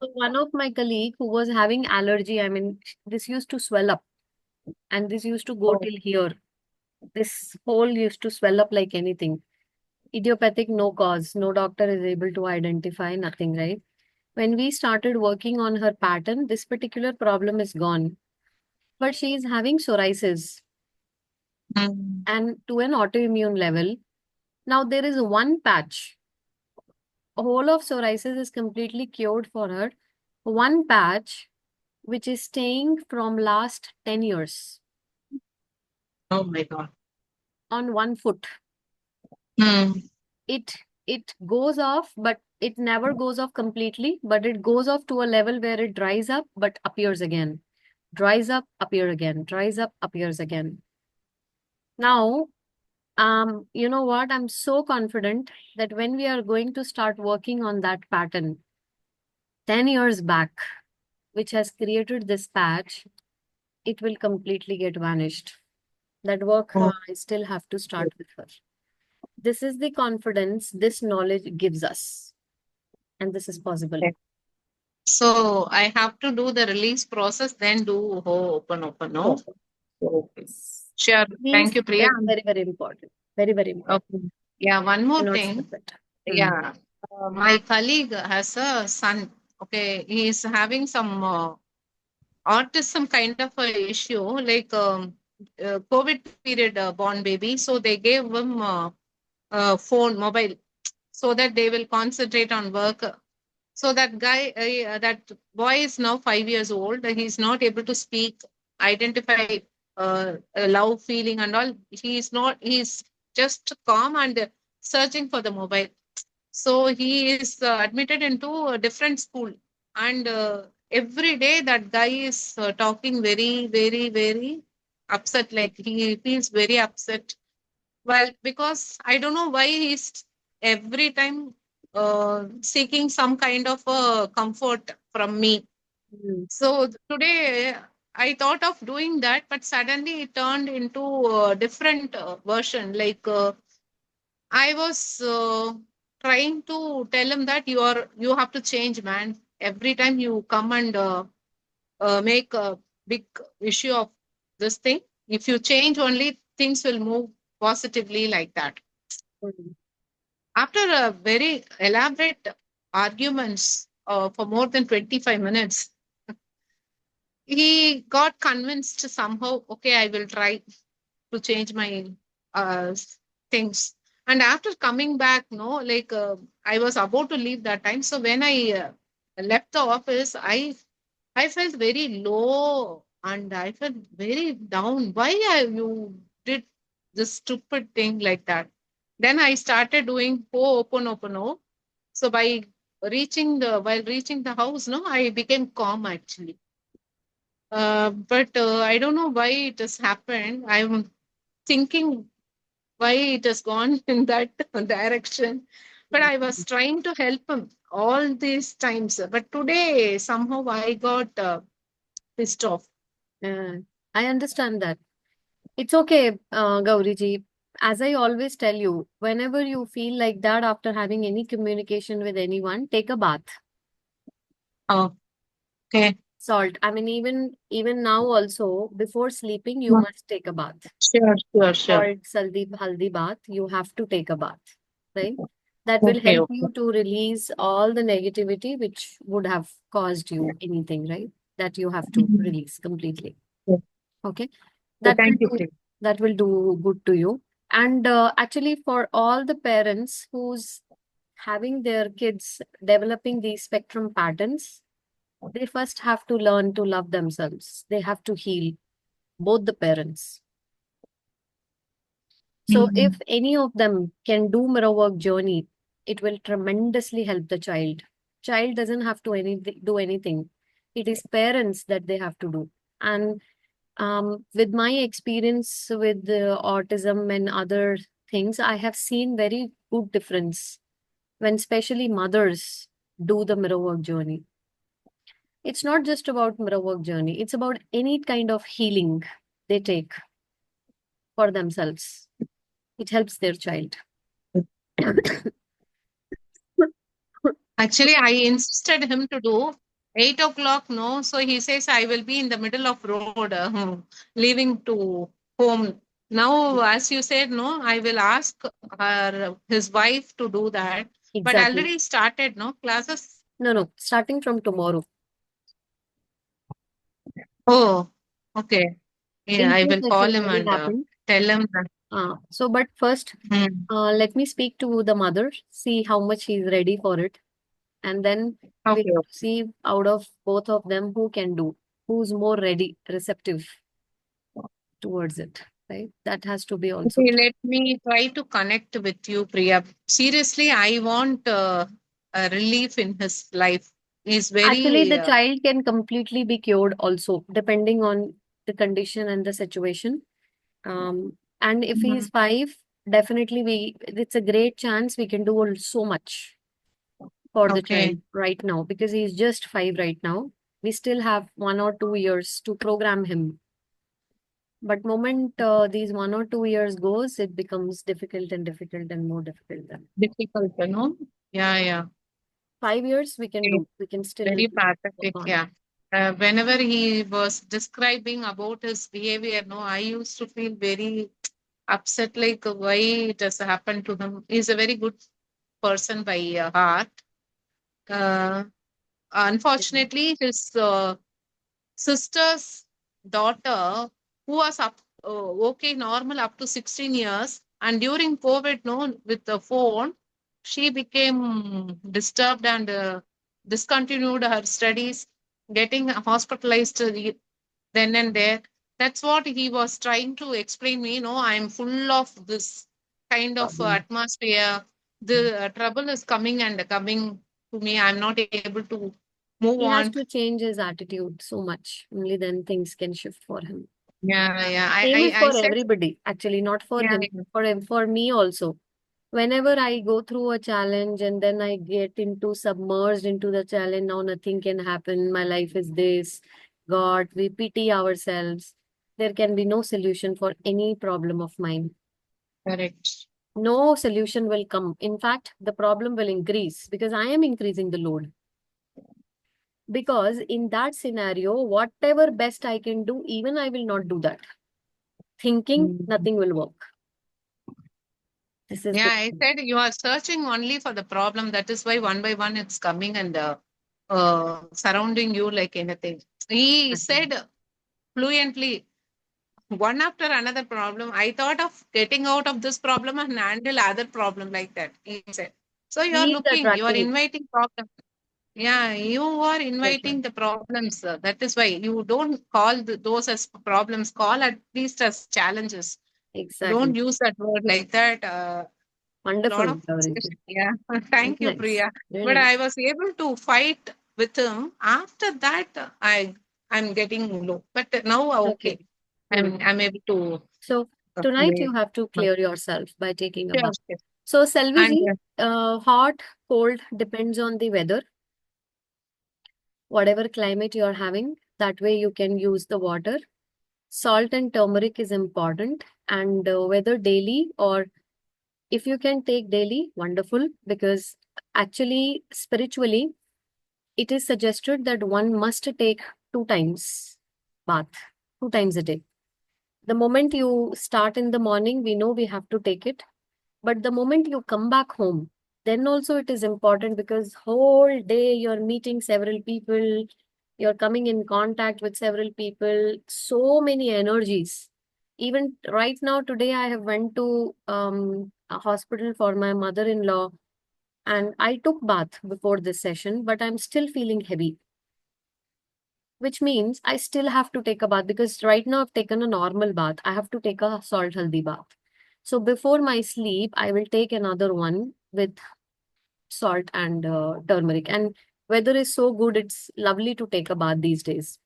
So one of my colleague who was having allergy, I mean, this used to swell up and this used to go Oh, till here. This hole used to swell up like anything. Idiopathic, no cause. No doctor is able to identify, nothing, right? When we started working on her pattern, this particular problem is gone. But she is having psoriasis mm. and to an autoimmune level. Now there is one patch. Whole of psoriasis is completely cured for her. One patch which is staying from last 10 years Oh my God. on one foot. Mm. It goes off, but it never goes off completely, but it goes off to a level where it dries up but appears again. Dries up, appear again, dries up, appears again. Now, you know what? I'm so confident that when we are going to start working on that pattern 10 years back, which has created this patch, it will completely get vanished. That work Oh, I still have to start with her. This is the confidence this knowledge gives us, and this is possible. okay. So I have to do the release process, then do open, no? So, Okay. Sure. these Thank you, Priya. is very, very important. Very, very important. Okay. Yeah, one more Cannot thing. skip it. Hmm. Yeah. My colleague has a son. Okay. He is having some autism kind of a issue, like COVID period born baby. So they gave him phone, mobile, so that they will concentrate on work. So that boy is now 5 years old. He's not able to speak, identify a love feeling and all. He's not. He's just calm and searching for the mobile. So he is admitted into a different school, and every day that guy is talking very, very, very upset. Like he feels very upset. Well, because I don't know why he's every time seeking some kind of comfort from me. Hmm. So today I thought of doing that, but suddenly it turned into a different version. Like I was trying to tell him that you have to change, man. Every time you come and make a big issue of this thing, if you change only, things will move positively like that. Hmm. After a very elaborate arguments for more than 25 minutes, he got convinced somehow, okay, I will try to change my things. And after coming back, no, like I was about to leave that time. So when I left the office, I felt very low and I felt very down. Why you did this stupid thing like that? Then I started doing Ho'oponopono. So while reaching the house, no, I became calm actually. But I don't know why it has happened. I'm thinking why it has gone in that direction. But I was trying to help him all these times. But today, somehow I got pissed off. Yeah, I understand that. It's okay, Gauriji. As I always tell you, whenever you feel like that after having any communication with anyone, take a bath. Oh, okay. Salt. I mean, even now also, before sleeping, you Mm. must take a bath. Sure, sure, sure. Salt, saldi, haldi bath. You have to take a bath, right? That will Okay, help okay. you to release all the negativity which would have caused you anything, right? That you have to Mhm. release completely. Yes. Okay, So that will thank you, do Priya. that will do good to you. And actually, for all the parents who's having their kids developing these spectrum patterns, they first have to learn to love themselves. They have to heal, both the parents. So if Mhm. any of them can do mirror work journey, it will tremendously help the child. Child doesn't have to do anything. It is parents that they have to do. And with my experience with autism and other things, I have seen very good difference when especially mothers do the mirror work journey. It's not just about mirror work journey. It's about any kind of healing they take for themselves. It helps their child. Actually, I insisted him to do. 8 o'clock, no. So he says, I will be in the middle of road, leaving to home. Now, as you said, no, I will ask his wife to do that. But Exactly. already started, no, classes. No, starting from tomorrow. Oh, okay. Yeah, In I case will if call it him really and happened. tell him that. But first, Hmm. let me speak to the mother, see how much he's ready for it. And then we Okay. have to see out of both of them who can do, who's more ready, receptive towards it, right? That has to be also. Okay, let me try to connect with you, Priya. Seriously, I want a relief in his life. He's Actually, very the child can completely be cured also, depending on the condition and the situation. And if Mhm. he's 5, definitely it's a great chance we can do so much for the Okay. child right now because he's just 5 right now. We still have 1 or 2 years to program him. But moment these 1 or 2 years goes, it becomes difficult and difficult and more difficult than Difficult, you know? Yeah, yeah. 5 years. We can Okay. do. We can still Very work pathetic, on it. yeah. Whenever he was describing about his behavior, no, I used to feel very upset, like why it has happened to him. He's a very good person by heart. Uh, Unfortunately, his sister's daughter, who was okay, normal up to 16 years, and during COVID, no, with the phone, she became disturbed and discontinued her studies, getting hospitalized then and there. That's what he was trying to explain me. No, I'm full of this kind of Problem. atmosphere. The trouble is coming and coming to me. I'm not able to move He has on. to change his attitude so much. Only then things can shift for him. Yeah, yeah. I, Same is I, I for said, everybody, actually, not for yeah, him, yeah, for me also. Whenever I go through a challenge and then I get into submerged into the challenge, now nothing can happen. My life is this. God, we pity ourselves. There can be no solution for any problem of mine. correct. No solution will come. In fact, the problem will increase because I am increasing the load. Because in that scenario, whatever best I can do, even I will not do that. Thinking Mm. nothing will work. This is Yeah, the I thing. said you are searching only for the problem. That is why one by one it's coming and surrounding you like anything. He said fluently, one after another problem. I thought of getting out of this problem and handle other problem like that. He said. So you are He is looking, you are attracting it. inviting problem. Yeah, you are He is attracting. inviting the problems. That is why you don't call those as problems. Call at least as challenges. Don't Exactly. use that word like that. Lot Wonderful, of Gauri. discussion. Yeah, Very thank you, nice. Priya. Very But I nice. was able to fight with him. After that, I'm getting low. But now, Okay. okay, Hmm. I'm able to. So tonight Wait. you have to clear yourself by taking a Sure, bath. sure. So And Selviji, hot, cold depends on the weather, whatever climate you're having. That way you can use the water. Salt and turmeric is important, and whether daily or if you can take daily, wonderful, because actually spiritually it is suggested that one must take 2 times bath, 2 times a day. The moment you start in the morning, we know we have to take it. But the moment you come back home, then also it is important because whole day you're meeting several people, you're coming in contact with several people, so many energies. Even right now, today I have went to a hospital for my mother-in-law and I took bath before this session, but I'm still feeling heavy, which means I still have to take a bath because right now I've taken a normal bath. I have to take a salt haldi bath. So before my sleep, I will take another one with salt and turmeric. And weather is so good, it's lovely to take a bath these days.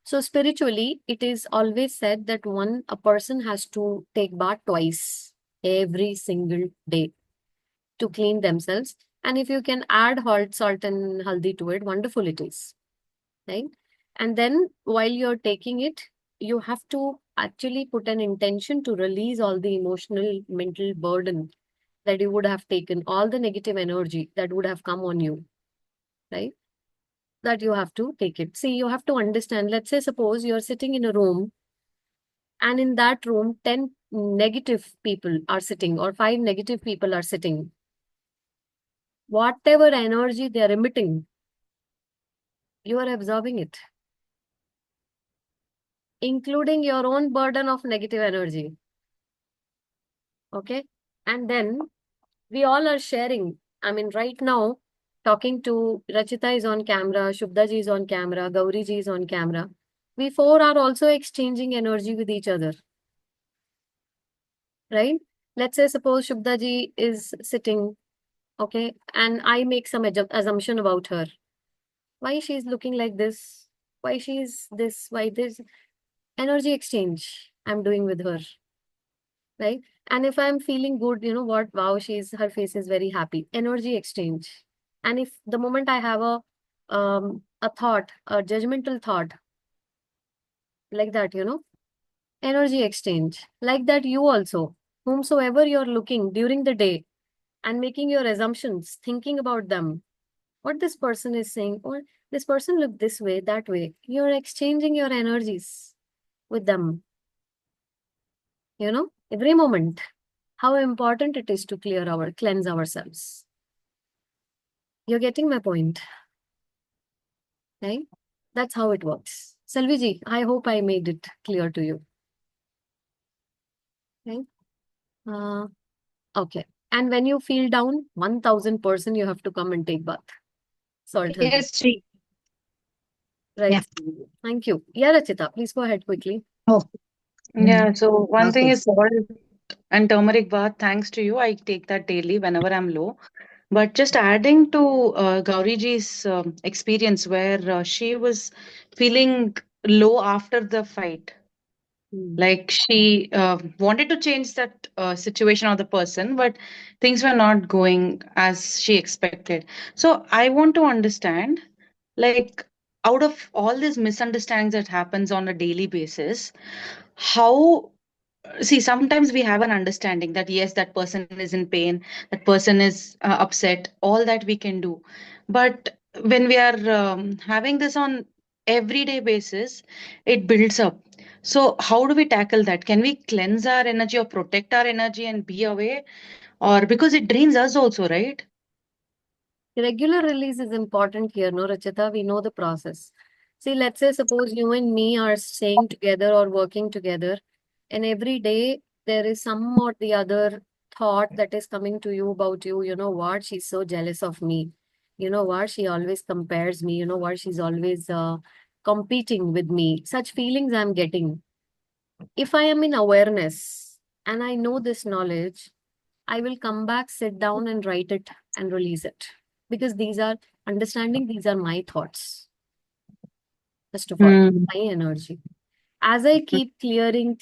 So spiritually, it is always said that a person has to take bath twice every single day to clean themselves. And if you can add hot salt and haldi to it, wonderful it is, right? And then while you're taking it, you have to actually put an intention to release all the emotional, mental burden that you would have taken, all the negative energy that would have come on you, right? that you have to take it. See, you have to understand. Let's say, suppose you're sitting in a room, and in that room, 10 negative people are sitting, or 5 negative people are sitting. Whatever energy they are emitting, you are absorbing it, including your own burden of negative energy. Okay. And then we all are sharing. I mean, right now, talking to Rachita is on camera, Shubda ji is on camera, Gauri ji is on camera. We four are also exchanging energy with each other, right? Let's say, suppose Shubda ji is sitting, okay, and I make some assumption about her. Why she's looking like this? Why she's this? Why this? Energy exchange I'm doing with her, right? And if I'm feeling good, you know what? Wow, her face is very happy. Energy exchange. And if the moment I have a thought, a judgmental thought, like that, energy exchange. Like that, you also, whomsoever you're looking during the day and making your assumptions, thinking about them, what this person is saying, or this person look this way, that way. You're exchanging your energies with them, every moment. How important it is to cleanse ourselves. You're getting my point, right? That's how it works. Selviji, I hope I made it clear to you. Right? Uh, okay. And when you feel down, 1000% you have to come and take bath. Salt helps. Yes, Sri. Right. Yeah. Thank you. Yeah, Rachita, please go ahead quickly. Oh. Yeah, so one thing Okay. is salt and turmeric bath. Thanks to you, I take that daily whenever I'm low. But just adding to Gauriji's experience, where she was feeling low after the fight, like she wanted to change that situation or the person, but things were not going as she expected. So I want to understand, like, out of all these misunderstandings that happens on a daily basis, how, see, sometimes we have an understanding that yes, that person is in pain, that person is upset, all that we can do. But when we are having this on everyday basis, it builds up. So how do we tackle that? Can we cleanse our energy or protect our energy and be away? Or because it drains us also, right? Regular release is important here, no, Rachita? We know the process. See, let's say, suppose you and me are staying together or working together, and every day there is some or the other thought that is coming to you about you. You know what? She's so jealous of me. You know what? She always compares me. You know what? She's always competing with me. Such feelings I'm getting. If I am in awareness and I know this knowledge, I will come back, sit down, and write it and release it. Because these are my thoughts, first of all, Mm. my energy. As I keep clearing,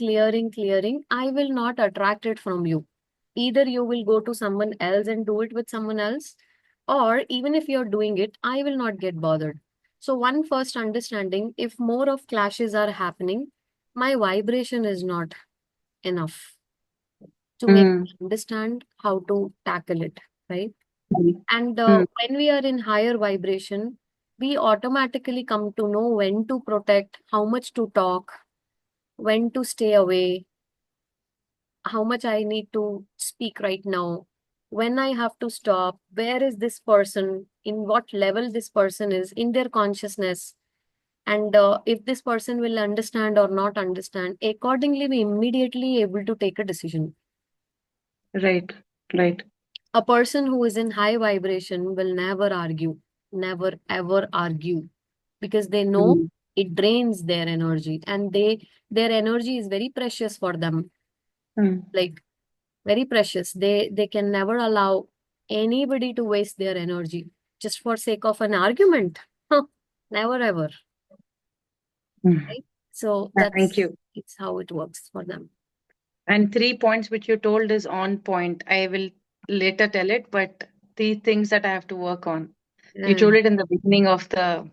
I will not attract it from you. Either you will go to someone else and do it with someone else, or even if you're doing it, I will not get bothered. So, one first understanding, if more of clashes are happening, my vibration is not enough to make Mm. me understand how to tackle it, right? And Mm. when we are in higher vibration, we automatically come to know when to protect, how much to talk, when to stay away, how much I need to speak right now, when I have to stop, where is this person, in what level this person is in their consciousness, and if this person will understand or not understand. Accordingly, we immediately able to take a decision. Right, right. A person who is in high vibration will never argue, never ever argue, because they know Mm. it drains their energy, and their energy is very precious for them, Mm. like very precious. They can never allow anybody to waste their energy just for sake of an argument. Never ever, Mm. right? So Thank you. it's how it works for them. And 3 points which you told is on point. I will later tell it, but the things that I have to work on. You Yeah. told it in the beginning of the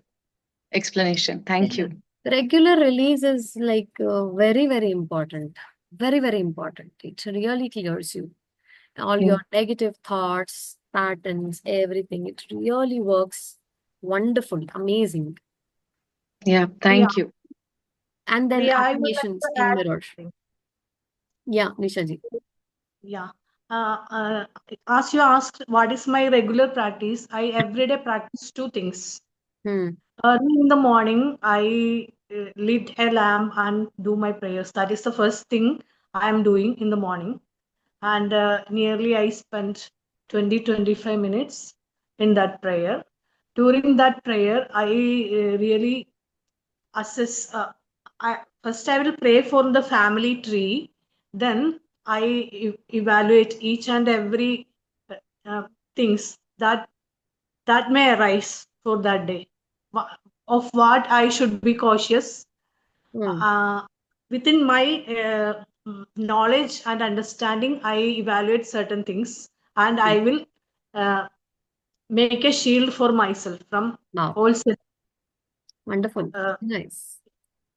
explanation. Thank Yeah. you. Regular release is like very, very important. Very, very important. It really clears you. All Mm. your negative thoughts, patterns, everything. It really works Wonderful, amazing. Yeah, Priya, thank you. And then Priya, I would like affirmations to in add mirror. something. Yeah, Nishaji. Yeah. As you asked, what is my regular practice? I every day practice two things. Early in the morning, I lit a lamp and do my prayers. That is the first thing I am doing in the morning. And nearly I spent 20-25 minutes in that prayer. During that prayer, I really assess. First, I will pray for the family tree. Then I evaluate each and every uh, things that may arise for that day, of what I should be cautious. Uh, Within my knowledge and understanding, I evaluate certain things, and I will uh, make a shield for myself from Wow, all such. wonderful. Uh, Nice.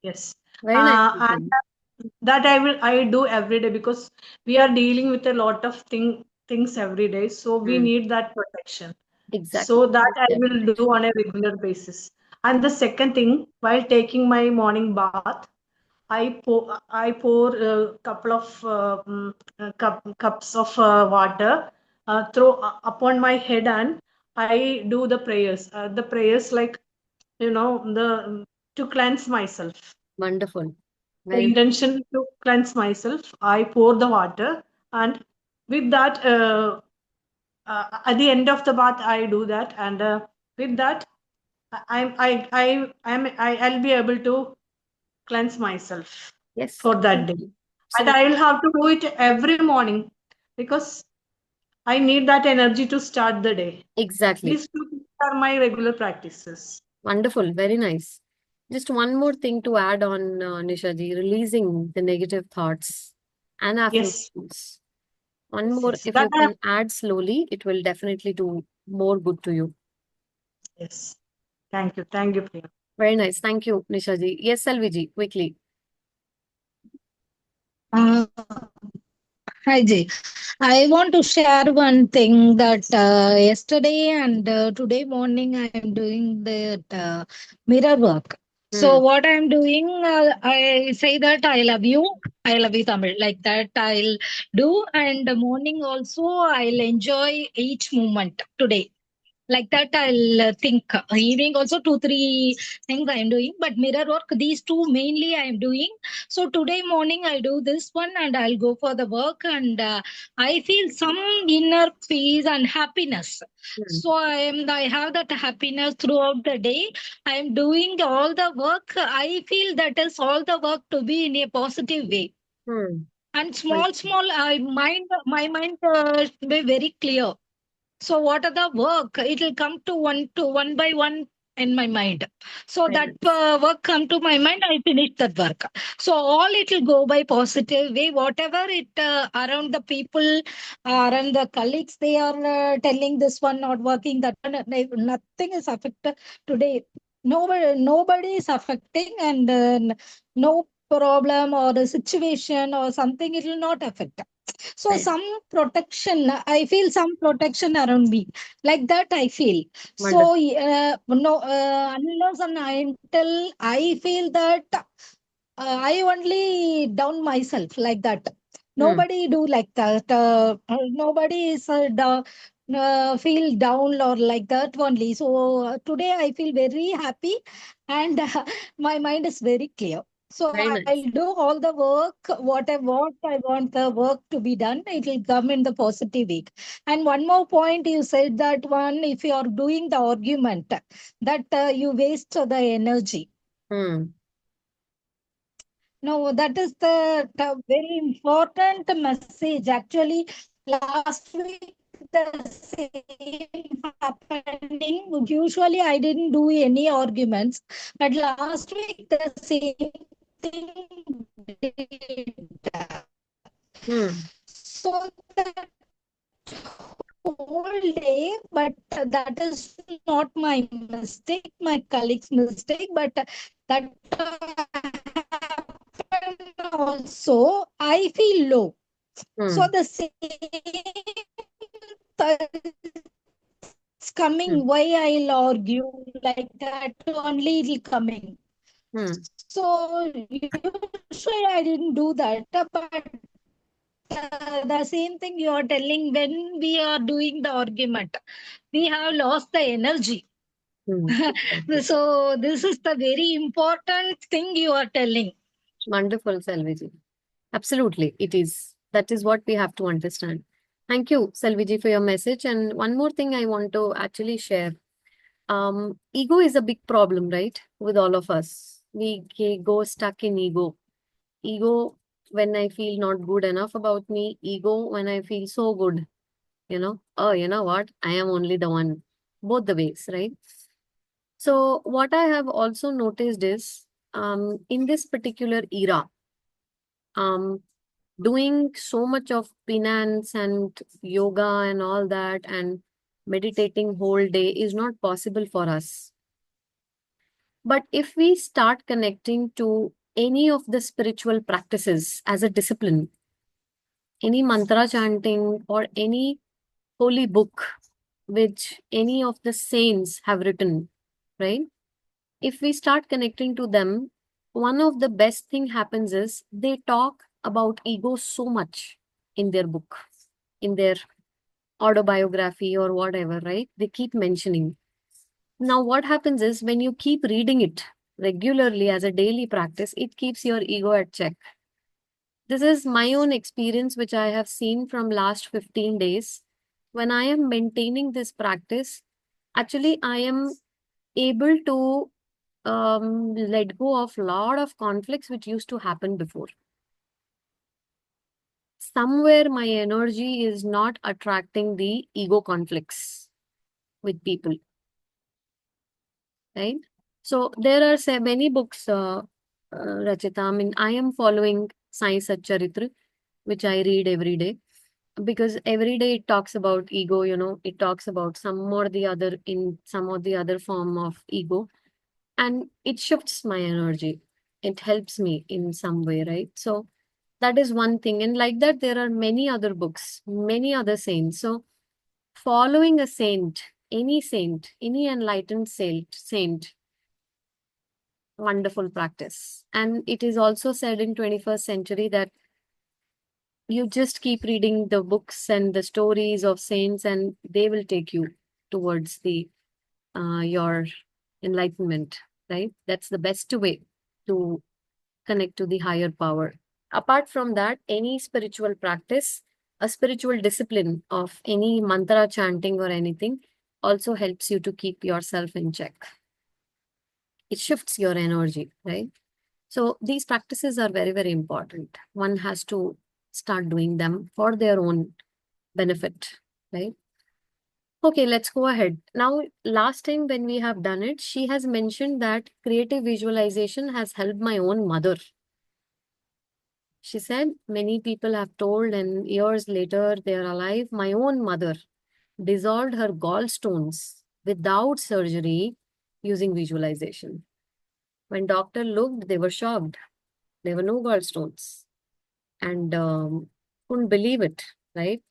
yes, Very nice, and Nishaji. that I do every day, because we are dealing with a lot of things every day, so we need that protection. Exactly. So that I will Definitely. do on a regular basis. And the second thing, while taking my morning bath, I pour a couple of cups of water throw upon my head, and I do the prayers. The prayers, like, the to cleanse myself. Wonderful. The Very intention to cleanse myself, I pour the water, and with that, at the end of the bath, I do that, and with that, I'll be able to cleanse myself yes. for that day. Absolutely. And So I will have to do it every morning, because I need that energy to start the day. exactly. These two things are my regular practices. Wonderful. Very nice. Just one more thing to add on, Nishaji, releasing the negative thoughts and Yes, affirmations. One yes, more, yes. if you can add slowly, it will definitely do more good to you. Yes. Thank you, Priya. Very nice. Thank you, Nishaji. Yes, Salviji, quickly. Uh, Hi Jay. I want to share one thing that yesterday and today morning I am doing that mirror work. So what I am doing, I say that I love you Tamil, like that I'll do, and the morning also I'll enjoy each moment today. Like that I'll think evening also 2 3 things I am doing, but mirror work, these two mainly I am doing. So today morning I do this one and I'll go for the work, and I feel some inner peace and happiness. So I have that happiness throughout the day. I am doing all the work. I feel that is all the work to be in a positive way. And small my mind be very clear. So what are the work? It will come to one by one in my mind. So that work come to my mind, I finish that work. So all it will go by positive way. Whatever it around the people, around the colleagues, they are telling this one not working, that one, nothing is affected today. Nobody is affecting, and no problem or a situation or something, it will not affect. So some protection, I feel some protection around me, like that I feel. So no, unless and until I feel that I only down myself, like that. Nobody do like that. Nobody is down, feel down or like that only. So today I feel very happy, and my mind is very clear. So Very nice. I'll do all the work, what I want the work to be done. It will come in the positive way. And one more point, you said that one, if you are doing the argument, that you waste the energy. No, that is the very important message. Actually, last week the same happening. Usually, I didn't do any arguments, but last week the same thing did. So that whole day, but that is not my mistake, my colleague's mistake, but that happened also, I feel low. So the same it's coming. Why I'll argue like that? Only it'll coming. So usually I didn't do that, but the same thing you are telling, when we are doing the argument, we have lost the energy. So this is the very important thing you are telling. Wonderful, Selviji. Absolutely, it is. That is what we have to understand. Thank you, Selviji, for your message. And one more thing I want to actually share. Ego is a big problem, right? With all of us. We go stuck in ego. Ego when I feel not good enough about me. Ego when I feel so good. Oh, you know what? I am only the one. Both the ways, right? So what I have also noticed is in this particular era, doing so much of penance and yoga and all that and meditating whole day is not possible for us. But if we start connecting to any of the spiritual practices as a discipline, any mantra chanting or any holy book which any of the saints have written, right? If we start connecting to them, one of the best thing happens is they talk about ego so much in their book, in their autobiography or whatever, right? They keep mentioning. Now, what happens is when you keep reading it regularly as a daily practice, it keeps your ego at check. This is my own experience, which I have seen from last 15 days. When I am maintaining this practice, actually, I am able to let go of lot of conflicts which used to happen before. Somewhere my energy is not attracting the ego conflicts with people, right? So there are many books, Rachita. I mean, I am following Sai Satcharitra, which I read every day, because every day it talks about ego, it talks about some or the other form of ego, and it shifts my energy. It helps me in some way, right? So that is one thing. And like that, there are many other books, many other saints. So following a saint, any enlightened saint, wonderful practice. And it is also said in 21st century that you just keep reading the books and the stories of saints and they will take you towards the your enlightenment, right? That's the best way to connect to the higher power. Apart from that, any spiritual practice, a spiritual discipline of any mantra chanting or anything also helps you to keep yourself in check. It shifts your energy, right? So these practices are very, very important. One has to start doing them for their own benefit, right? Okay, let's go ahead. Now, last time when we have done it, she has mentioned that creative visualization has helped my own mother. She said many people have told, and years later they are alive. My own mother dissolved her gallstones without surgery using visualization. When doctor looked, they were shocked. There were no gallstones and couldn't believe it, right?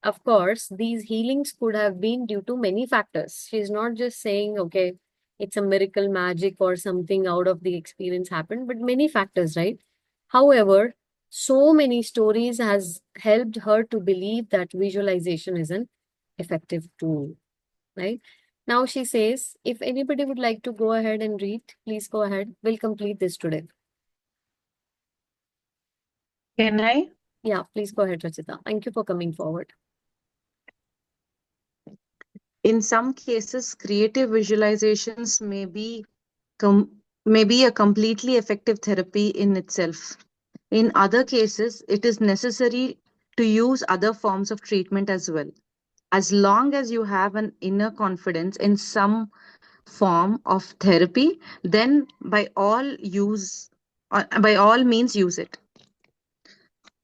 Of course, these healings could have been due to many factors. She's not just saying, okay, it's a miracle magic or something out of the experience happened, but many factors, right? However, so many stories has helped her to believe that visualization is an effective tool, right? Now she says, if anybody would like to go ahead and read, please go ahead. We'll complete this today. Can I? Yeah, please go ahead, Rachita. Thank you for coming forward. In some cases, creative visualizations may be a completely effective therapy in itself. In other cases, it is necessary to use other forms of treatment as well. As long as you have an inner confidence in some form of therapy, then by all means use it.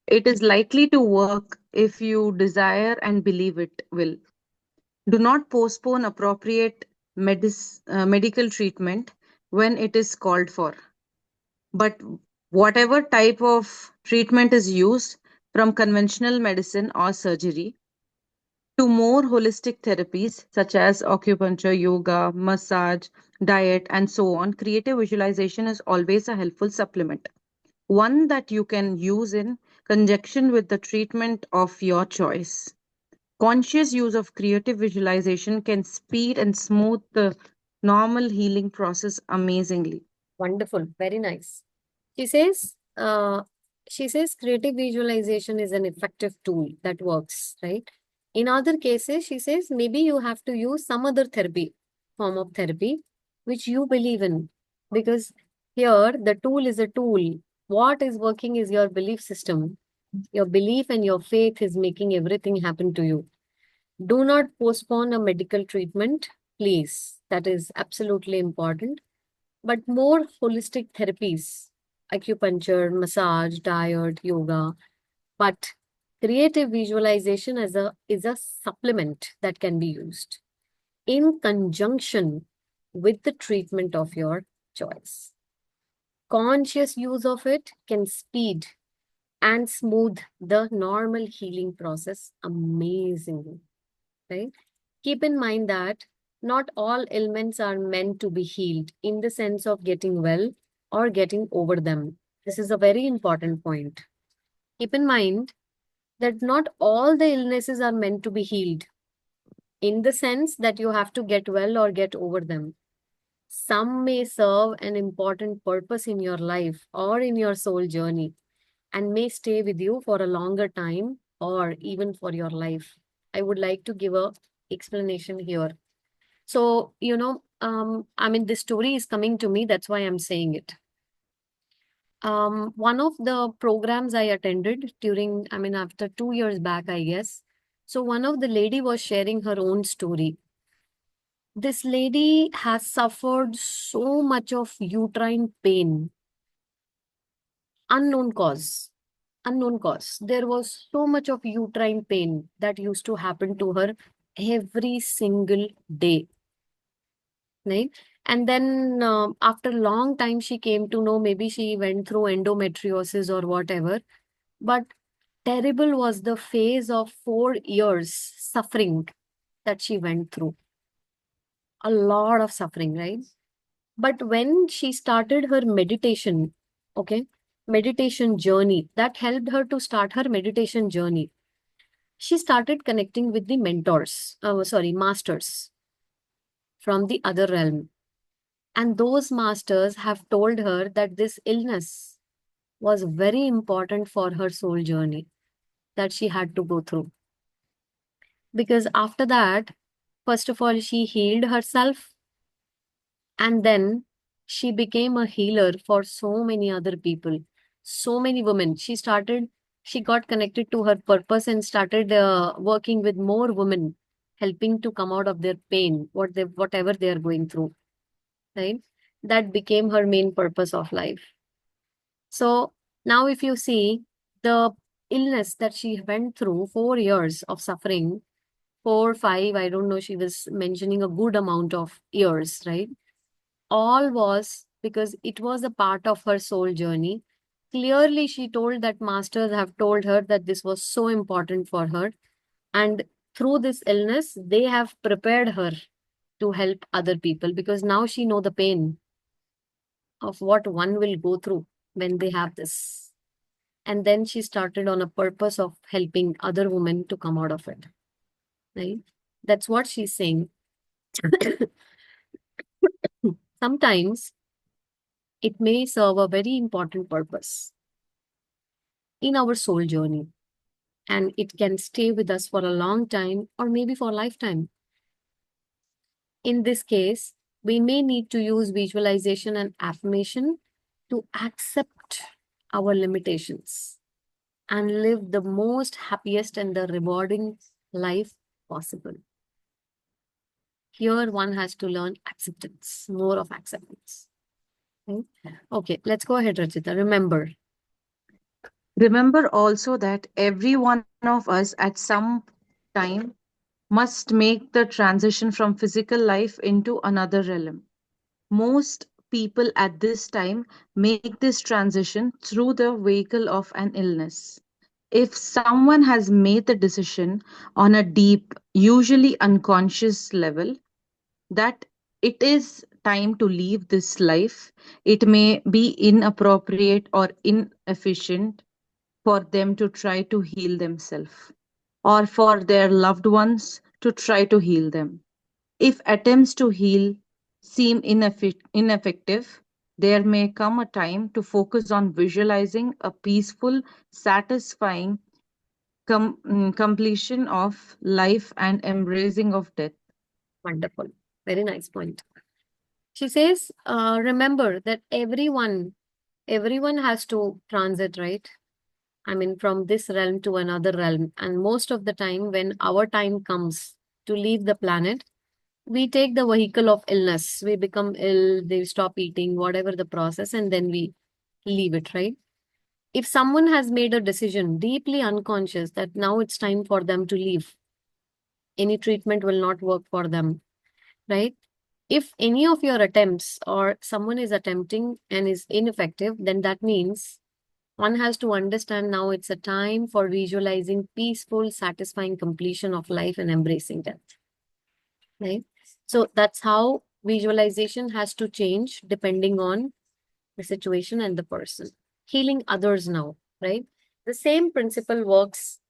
It is likely to work if you desire and believe it will. Do not postpone appropriate medical treatment when it is called for. But whatever type of treatment is used, from conventional medicine or surgery, to more holistic therapies such as acupuncture, yoga, massage, diet, and so on, creative visualization is always a helpful supplement. One that you can use in conjunction with the treatment of your choice. Conscious use of creative visualization can speed and smooth the normal healing process amazingly. Wonderful. Very nice. She says, creative visualization is an effective tool that works, right? In other cases, she says, maybe you have to use some other form of therapy, which you believe in. Because here, the tool is a tool. What is working is your belief system. Your belief and your faith is making everything happen to you. Do not postpone a medical treatment, please. That is absolutely important. But more holistic therapies, acupuncture, massage, diet, yoga, but creative visualization is a supplement that can be used in conjunction with the treatment of your choice. Conscious use of it can speed and smooth the normal healing process amazingly, right? Keep in mind that not all ailments are meant to be healed in the sense of getting well or getting over them. This is a very important point. Keep in mind that not all the illnesses are meant to be healed in the sense that you have to get well or get over them. Some may serve an important purpose in your life or in your soul journey and may stay with you for a longer time or even for your life. I would like to give a explanation here. So, I mean, this story is coming to me. That's why I'm saying it. One of the programs I attended during, I mean, after 2 years back, I guess. So one of the lady was sharing her own story. This lady has suffered so much of uterine pain, unknown cause. Unknown cause. There was so much of uterine pain that used to happen to her every single day. Right? And then after a long time, she came to know maybe she went through endometriosis or whatever. But terrible was the phase of 4 years suffering that she went through. A lot of suffering, right? But when she started her meditation, okay, meditation journey, that helped her to start her meditation journey. She started connecting with the masters from the other realm. And those masters have told her that this illness was very important for her soul journey that she had to go through. Because after that, first of all, she healed herself and then she became a healer for so many other people, so many women. She got connected to her purpose and started working with more women, helping to come out of their pain, whatever they are going through, right? That became her main purpose of life. So now, if you see the illness that she went through, 4 years of suffering, 4, 5, I don't know, she was mentioning a good amount of years, right? All was because it was a part of her soul journey. Clearly, she told that masters have told her that this was so important for her. And through this illness, they have prepared her to help other people because now she know the pain of what one will go through when they have this. And then she started on a purpose of helping other women to come out of it. Right? That's what she's saying. Sometimes it may serve a very important purpose in our soul journey, and it can stay with us for a long time or maybe for a lifetime. In this case, we may need to use visualization and affirmation to accept our limitations and live the most happiest and the rewarding life possible. Here, one has to learn acceptance, more of acceptance. Okay, let's go ahead, Rachita. Remember also that every one of us at some time must make the transition from physical life into another realm. Most people at this time make this transition through the vehicle of an illness. if someone has made the decision on a deep, usually unconscious level, that it is time to leave this life, it may be inappropriate or inefficient for them to try to heal themselves or for their loved ones to try to heal them. If attempts to heal seem ineffective, there may come a time to focus on visualizing a peaceful, satisfying completion of life and embracing of death. Wonderful. Very nice point. She says, remember that everyone has to transit, right? I mean, from this realm to another realm. And most of the time, when our time comes to leave the planet, we take the vehicle of illness. We become ill, they stop eating, whatever the process, and then we leave it, right? If someone has made a decision deeply unconscious that now it's time for them to leave, any treatment will not work for them, right? If any of your attempts or someone is attempting and is ineffective, then that means one has to understand now it's a time for visualizing peaceful, satisfying completion of life and embracing death, right? So that's how visualization has to change depending on the situation and the person. Healing others now, right? The same principle works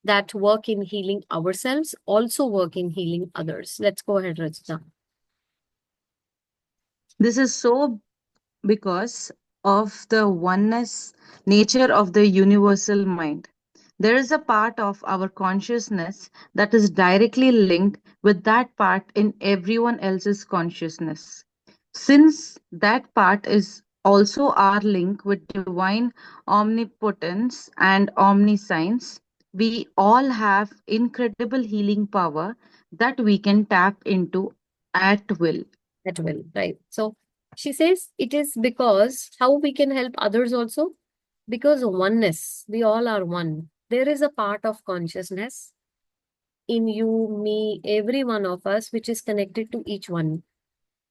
that work in healing ourselves, also work in healing others. Let's go ahead, Rajita. This is so because of the oneness nature of the universal mind. There is a part of our consciousness that is directly linked with that part in everyone else's consciousness. Since that part is also our link with divine omnipotence and omniscience, we all have incredible healing power that we can tap into at will. At will, right? So she says it is because how we can help others also? Because oneness, we all are one. There is a part of consciousness in you, me, every one of us, which is connected to each one.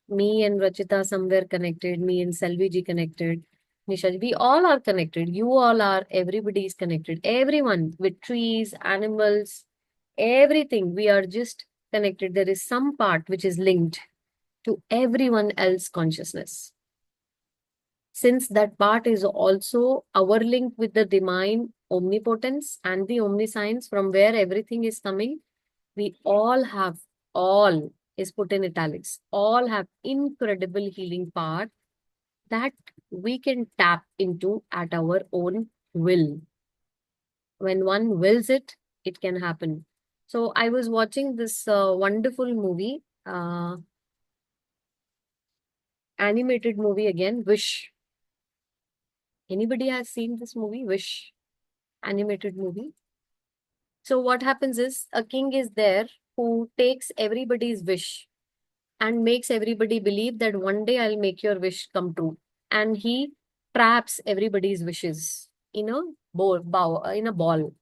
Me and Rachita somewhere connected, me and Selviji connected, Nisha, we all are connected. You all are, everybody is connected. Everyone with trees, animals, everything, we are just connected. There is some part which is linked to everyone else consciousness. Since that part is also our link with the divine omnipotence and the omniscience from where everything is coming, we all have, all is put in italics, all have incredible healing part that we can tap into at our own will. When one wills it, it can happen. So I was watching this wonderful movie, animated movie again, Wish. Anybody has seen this movie, Wish? Animated movie? So what happens is a king is there who takes everybody's wish and makes everybody believe that one day I'll make your wish come true. And he traps everybody's wishes in a ball,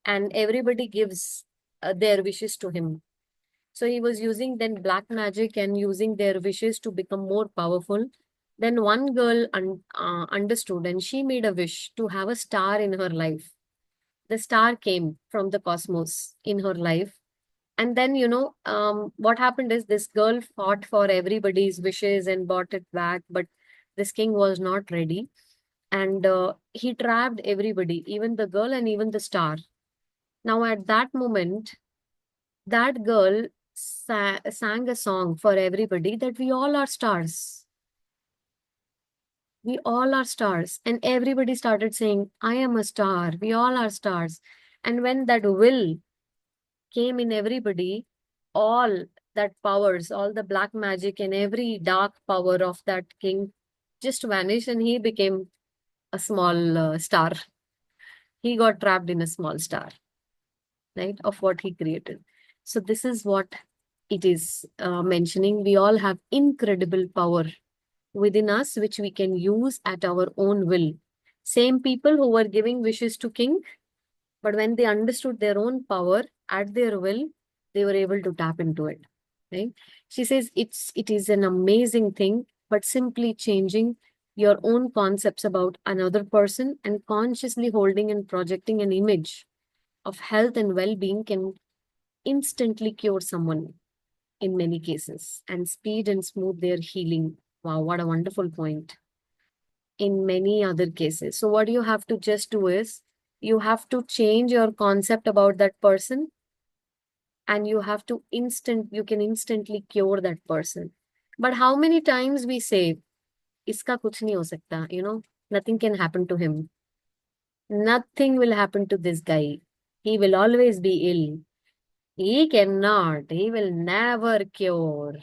and everybody gives their wishes to him. So he was using then black magic and using their wishes to become more powerful. Then one girl understood and she made a wish to have a star in her life. The star came from the cosmos in her life. And then, what happened is this girl fought for everybody's wishes and bought it back, but this king was not ready. And he trapped everybody, even the girl and even the star. Now, at that moment, that girl sang a song for everybody that we all are stars. We all are stars. And everybody started saying, I am a star. We all are stars. And when that will came in everybody, all that powers, all the black magic and every dark power of that king just vanished and he became a small star. He got trapped in a small star, right, of what he created. So this is what it is mentioning. We all have incredible power within us, which we can use at our own will. Same people who were giving wishes to king, but when they understood their own power at their will, they were able to tap into it. Right? She says it is an amazing thing, but simply changing your own concepts about another person and consciously holding and projecting an image of health and well-being can instantly cure someone in many cases and speed and smooth their healing. Wow, what a wonderful point. In many other cases. So what you have to just do is you have to change your concept about that person and you can instantly cure that person. But how many times we say, iska kuch nahi ho sakta, nothing can happen to him. Nothing will happen to this guy. He will always be ill. He will never cure.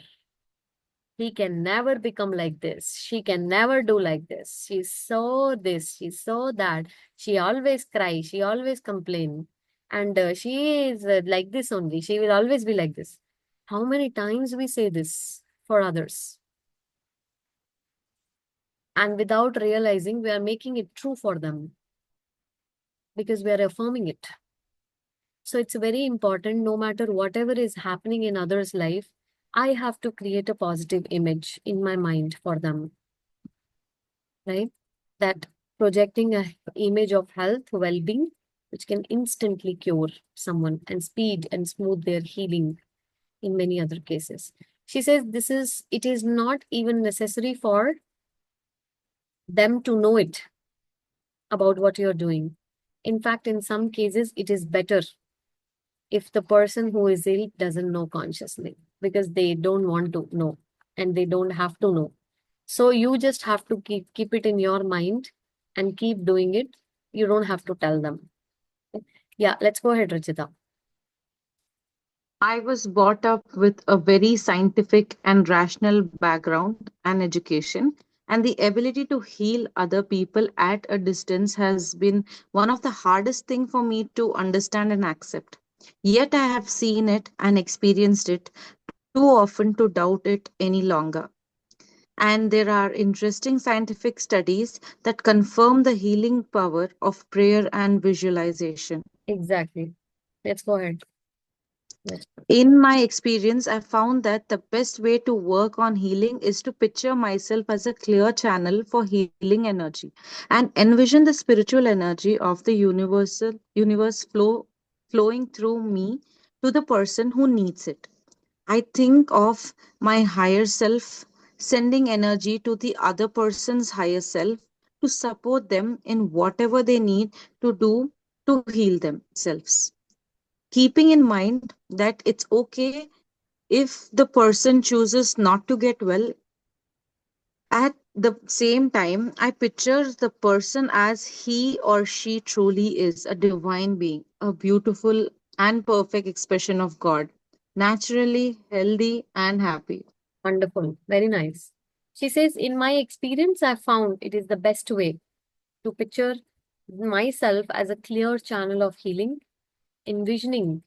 He can never become like this. She can never do like this. She's so this, she's so that. She always cry. She always complain. And she is like this only. She will always be like this. How many times we say this for others? And without realizing, we are making it true for them because we are affirming it. So it's very important, no matter whatever is happening in others' life, I have to create a positive image in my mind for them, right? That projecting a image of health, well-being, which can instantly cure someone and speed and smooth their healing in many other cases. She says it is not even necessary for them to know it about what you're doing. In fact, in some cases, it is better if the person who is ill doesn't know consciously because they don't want to know and they don't have to know. So you just have to keep it in your mind and keep doing it. You don't have to tell them. Yeah, let's go ahead, Rachita. I was brought up with a very scientific and rational background and education, and the ability to heal other people at a distance has been one of the hardest thing for me to understand and accept. Yet I have seen it and experienced it too often to doubt it any longer. And there are interesting scientific studies that confirm the healing power of prayer and visualization. Exactly. Let's go ahead. In my experience, I found that the best way to work on healing is to picture myself as a clear channel for healing energy and envision the spiritual energy of the universe flowing through me to the person who needs it. I think of my higher self sending energy to the other person's higher self to support them in whatever they need to do to heal themselves, keeping in mind that it's okay if the person chooses not to get well. At the same time, I picture the person as he or she truly is, a divine being, a beautiful and perfect expression of God, naturally healthy and happy. Wonderful. Very nice. She says, in my experience, I found it is the best way to picture myself as a clear channel of healing, envision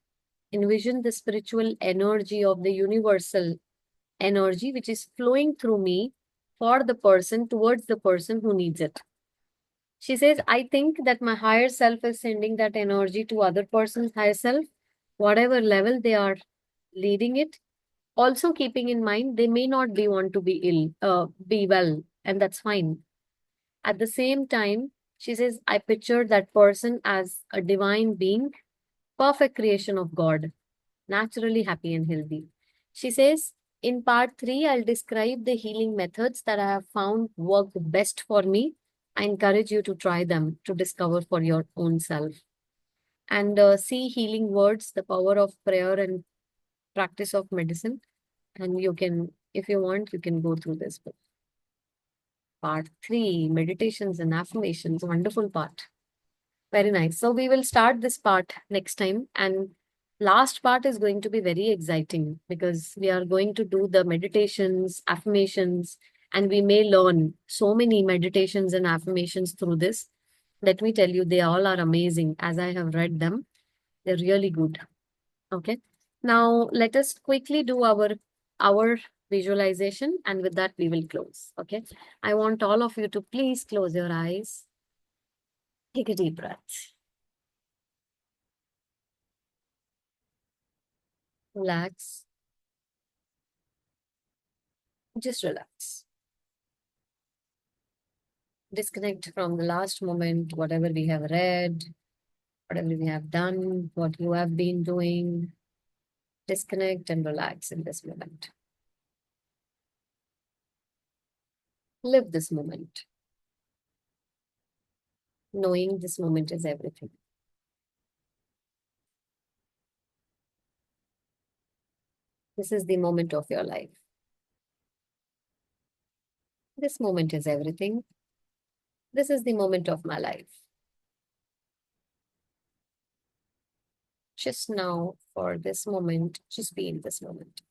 the spiritual energy of the universal energy which is flowing through me for the person towards the person who needs it. She says, I think that my higher self is sending that energy to other person's higher self, whatever level they are leading it. Also keeping in mind they may not be want to be well, and that's fine. At the same time, she says, I picture that person as a divine being, perfect creation of God, naturally happy and healthy. She says, in part 3, I'll describe the healing methods that I have found work best for me. I encourage you to try them to discover for your own self. And see Healing Words, the power of prayer and practice of medicine. And you can, if you want, you can go through this book. Part 3, meditations and affirmations, wonderful part. Very nice. So we will start this part next time. And last part is going to be very exciting because we are going to do the meditations, affirmations, and we may learn so many meditations and affirmations through this. Let me tell you, they all are amazing. As I have read them, they're really good. Okay. Now let us quickly do our visualization, and with that we will close. Okay. I want all of you to please close your eyes. Take a deep breath. Relax. Just relax. Disconnect from the last moment, whatever we have read, whatever we have done, what you have been doing. Disconnect and relax in this moment. Live this moment, knowing this moment is everything. This is the moment of your life. This moment is everything. This is the moment of my life. Just now, for this moment, just be in this moment.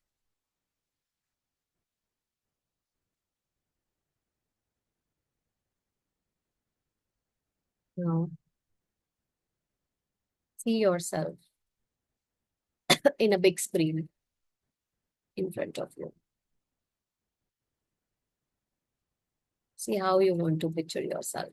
Now, see yourself in a big screen in front of you. See how you want to picture yourself.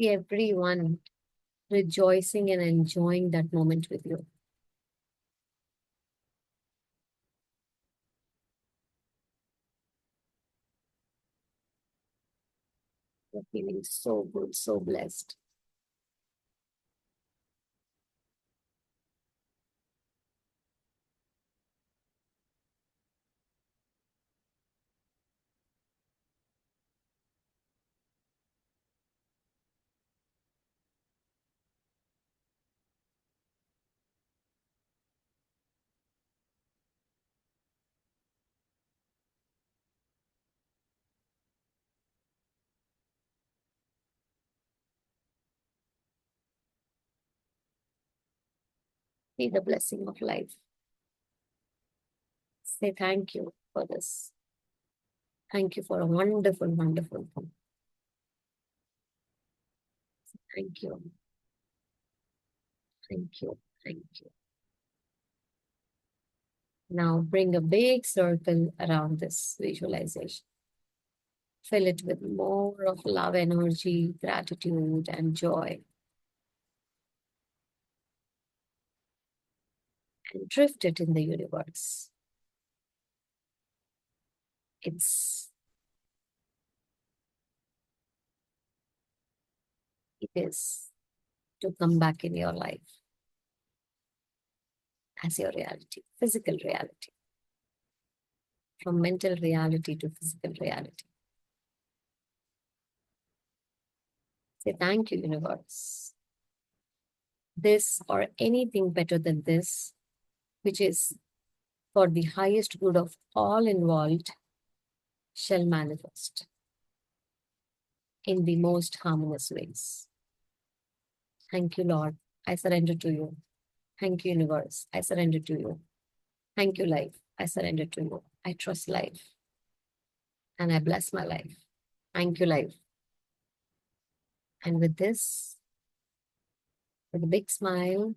See everyone rejoicing and enjoying that moment with you. You're feeling so good, so blessed. See the blessing of life. Say thank you for this. Thank you for a wonderful, wonderful thing. Thank you. Thank you. Thank you. Now bring a big circle around this visualization. Fill it with more of love, energy, gratitude, and joy. And drift it in the universe. It is to come back in your life as your reality, physical reality. From mental reality to physical reality. Say thank you, universe. This or anything better than this, which is for the highest good of all involved, shall manifest in the most harmonious ways. Thank you, Lord. I surrender to you. Thank you, universe. I surrender to you. Thank you, life. I surrender to you. I trust life. And I bless my life. Thank you, life. And with this, with a big smile,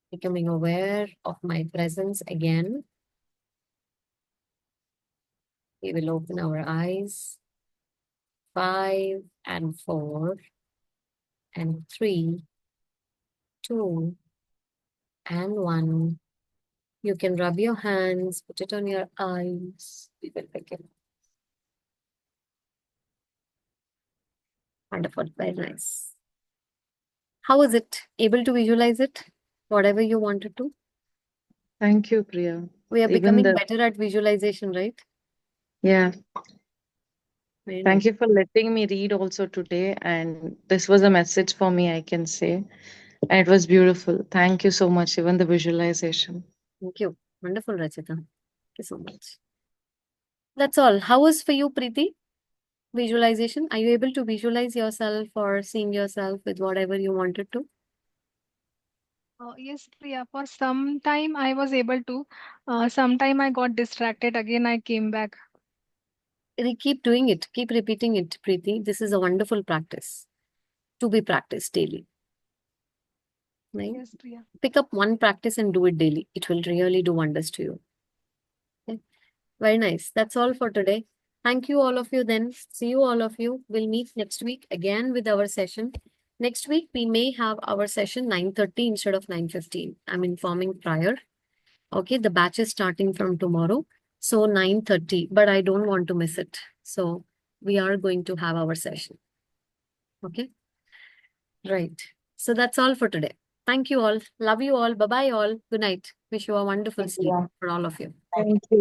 becoming aware of my presence again, we will open our eyes. 5 and 4 and 3, 2 and 1. You can rub your hands, put it on your eyes. We will begin. Wonderful, very nice. How is it? Able to visualize it? Whatever you wanted to? Thank you, Priya. We are Even becoming the better at visualization, right? yeah. Very Thank nice. you for letting me read also today. And this was a message for me, I can say. And it was beautiful. Thank you so much, even the visualization. Thank you. Wonderful, Rachita. you so much. That's all. How was for you, Preeti? Visualization. Are you able to visualize yourself or seeing yourself with whatever you wanted to? Yes, Priya. For some time I was able to. Sometime I got distracted. Again, I came back. Keep doing it. Keep repeating it, Preeti. This is a wonderful practice to be practiced daily. Right? Yes, Priya. Pick up one practice and do it daily. It will really do wonders to you. Okay? Very nice. That's all for today. Thank you, all of you then. See you, all of you. We'll meet next week again with our session. Next week, we may have our session 9:30 instead of 9:15. I'm informing prior. Okay, the batch is starting from tomorrow. So 9:30, but I don't want to miss it. So we are going to have our session. Okay. Right. So that's all for today. Thank you all. Love you all. Bye-bye all. Good night. Wish you a wonderful sleep for all of you. Thank you.